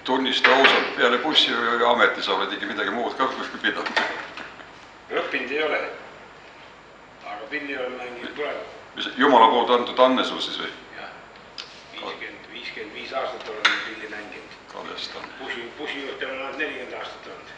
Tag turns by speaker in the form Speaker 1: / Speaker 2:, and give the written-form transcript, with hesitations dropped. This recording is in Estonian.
Speaker 1: Tunnista ausalt, peale bussijuhi ameti sa oled ikka midagi muud ka kuskil pidanud.
Speaker 2: Õppinud ei ole, aga pilli olen mänginud praegu.
Speaker 1: Mis Jumala poolt antud anne sul siis või?
Speaker 2: Jah, 55 aastat olen pilli mänginud.
Speaker 1: Kadestan.
Speaker 2: Bussijuht olen ainult 40 aastat olnud.